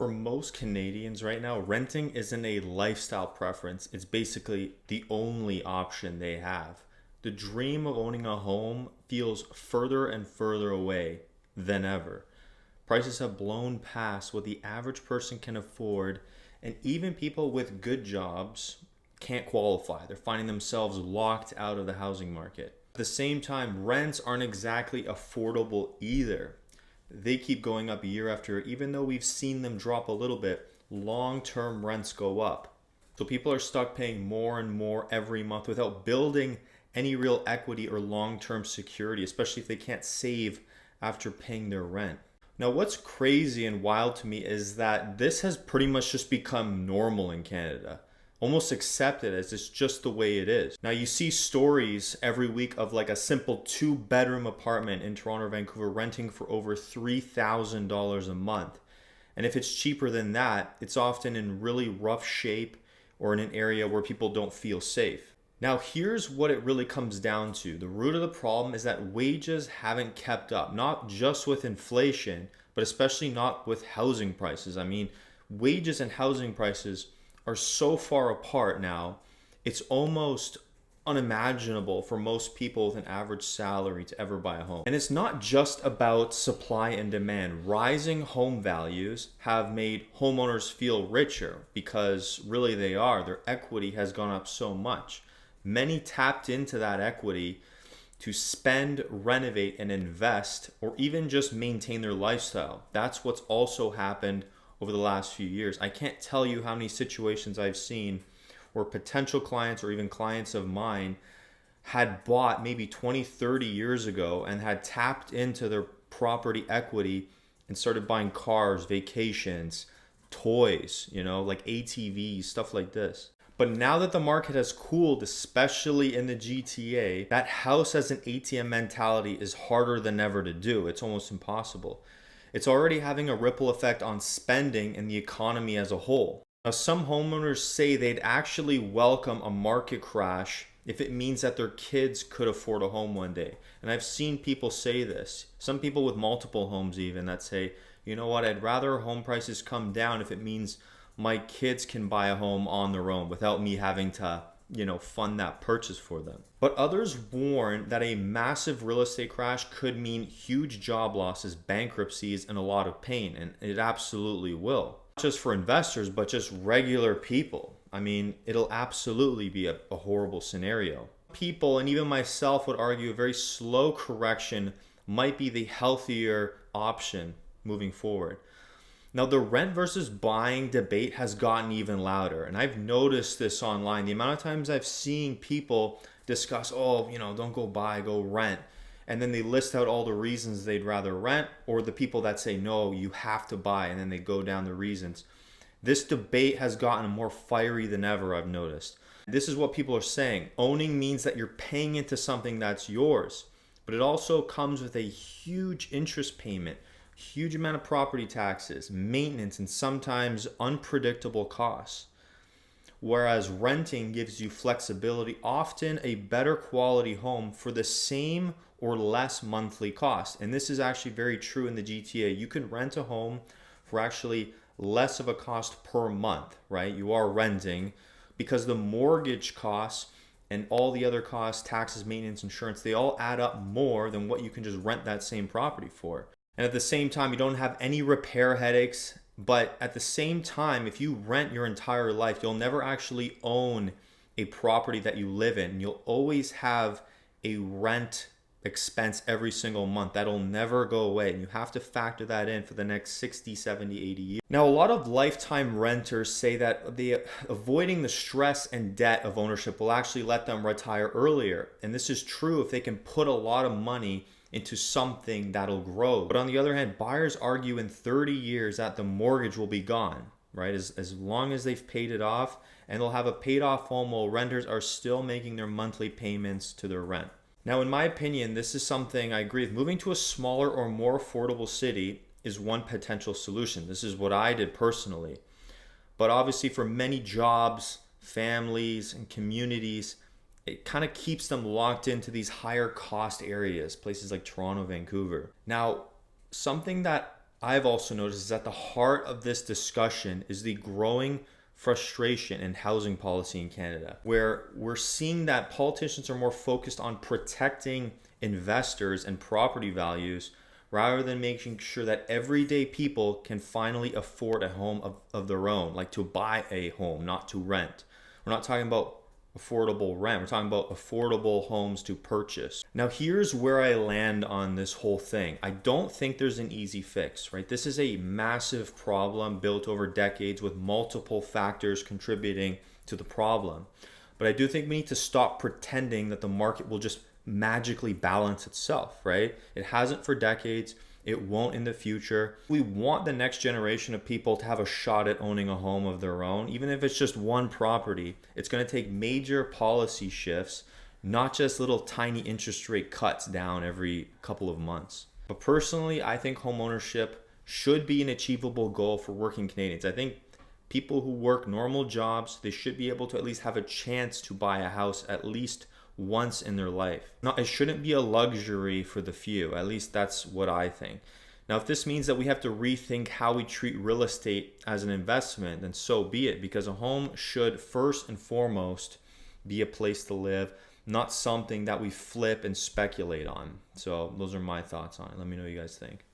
For most Canadians right now, renting isn't a lifestyle preference. It's basically the only option they have. The dream of owning a home feels further and further away than ever. Prices have blown past what the average person can afford, and even people with good jobs can't qualify. They're finding themselves locked out of the housing market. At the same time, rents aren't exactly affordable either. They keep going up year after year. Even though we've seen them drop a little bit, long-term rents go up. So people are stuck paying more and more every month without building any real equity or long-term security, especially if they can't save after paying their rent. Now, what's crazy and wild to me is that this has pretty much just become normal in Canada, almost accepted as it's just the way it is. Now, you see stories every week of like a simple two-bedroom apartment in Toronto or Vancouver renting for over $3,000 a month. And if it's cheaper than that, it's often in really rough shape or in an area where people don't feel safe. Now, here's what it really comes down to. The root of the problem is that wages haven't kept up, not just with inflation, but especially not with housing prices. I mean, wages and housing prices are so far apart now, it's almost unimaginable for most people with an average salary to ever buy a home. And it's not just about supply and demand. Rising home values have made homeowners feel richer because really they are. Their equity has gone up so much. Many tapped into that equity to spend, renovate, and invest, or even just maintain their lifestyle. That's what's also happened over the last few years. I can't tell you how many situations I've seen where potential clients or even clients of mine had bought maybe 20, 30 years ago and had tapped into their property equity and started buying cars, vacations, toys, like ATVs, stuff like this. But now that the market has cooled, especially in the GTA, that house as an ATM mentality is harder than ever to do. It's almost impossible. It's already having a ripple effect on spending and the economy as a whole. Now, some homeowners say they'd actually welcome a market crash if it means that their kids could afford a home one day. And I've seen people say this. Some people with multiple homes even that say, you know what, I'd rather home prices come down if it means my kids can buy a home on their own without me having to, fund that purchase for them. But others warn that a massive real estate crash could mean huge job losses, bankruptcies, and a lot of pain. And it absolutely will. Not just for investors, but just regular people. I mean, it'll absolutely be a horrible scenario. People, and even myself, would argue a very slow correction might be the healthier option moving forward. Now, the rent versus buying debate has gotten even louder, and I've noticed this online. The amount of times I've seen people discuss, don't go buy, go rent. And then they list out all the reasons they'd rather rent, or the people that say, no, you have to buy, and then they go down the reasons. This debate has gotten more fiery than ever, I've noticed. This is what people are saying. Owning means that you're paying into something that's yours, but it also comes with a huge interest payment, huge amount of property taxes, maintenance, and sometimes unpredictable costs. Whereas renting gives you flexibility, often a better quality home for the same or less monthly cost. And this is actually very true in the GTA. You can rent a home for actually less of a cost per month, right? You are renting because the mortgage costs and all the other costs, taxes, maintenance, insurance, they all add up more than what you can just rent that same property for. And at the same time, you don't have any repair headaches. But at the same time, if you rent your entire life, you'll never actually own a property that you live in. You'll always have a rent expense every single month. That'll never go away. And you have to factor that in for the next 60, 70, 80 years. Now, a lot of lifetime renters say that avoiding the stress and debt of ownership will actually let them retire earlier. And this is true if they can put a lot of money into something that'll grow. But on the other hand, buyers argue in 30 years that the mortgage will be gone, right? As long as they've paid it off, and they'll have a paid off home while renters are still making their monthly payments to their rent. Now, in my opinion, this is something I agree with. Moving to a smaller or more affordable city is one potential solution. This is what I did personally. But obviously for many jobs, families, and communities, it kind of keeps them locked into these higher cost areas, places like Toronto, Vancouver. Now, something that I've also noticed is that the heart of this discussion is the growing frustration in housing policy in Canada, where we're seeing that politicians are more focused on protecting investors and property values rather than making sure that everyday people can finally afford a home of their own, like to buy a home, not to rent. We're not talking about affordable rent. We're talking about affordable homes to purchase. Now, here's where I land on this whole thing. I don't think there's an easy fix, right? This is a massive problem built over decades with multiple factors contributing to the problem. But I do think we need to stop pretending that the market will just magically balance itself, right? It hasn't for decades. It won't in the future. We want the next generation of people to have a shot at owning a home of their own, even if it's just one property. It's going to take major policy shifts, not just little tiny interest rate cuts down every couple of months. But personally, I think homeownership should be an achievable goal for working Canadians. I think people who work normal jobs, they should be able to at least have a chance to buy a house at least once in their life. Now, it shouldn't be a luxury for the few. At least that's what I think. Now, if this means that we have to rethink how we treat real estate as an investment, then so be it, because a home should first and foremost be a place to live, not something that we flip and speculate on. So those are my thoughts on it. Let me know what you guys think.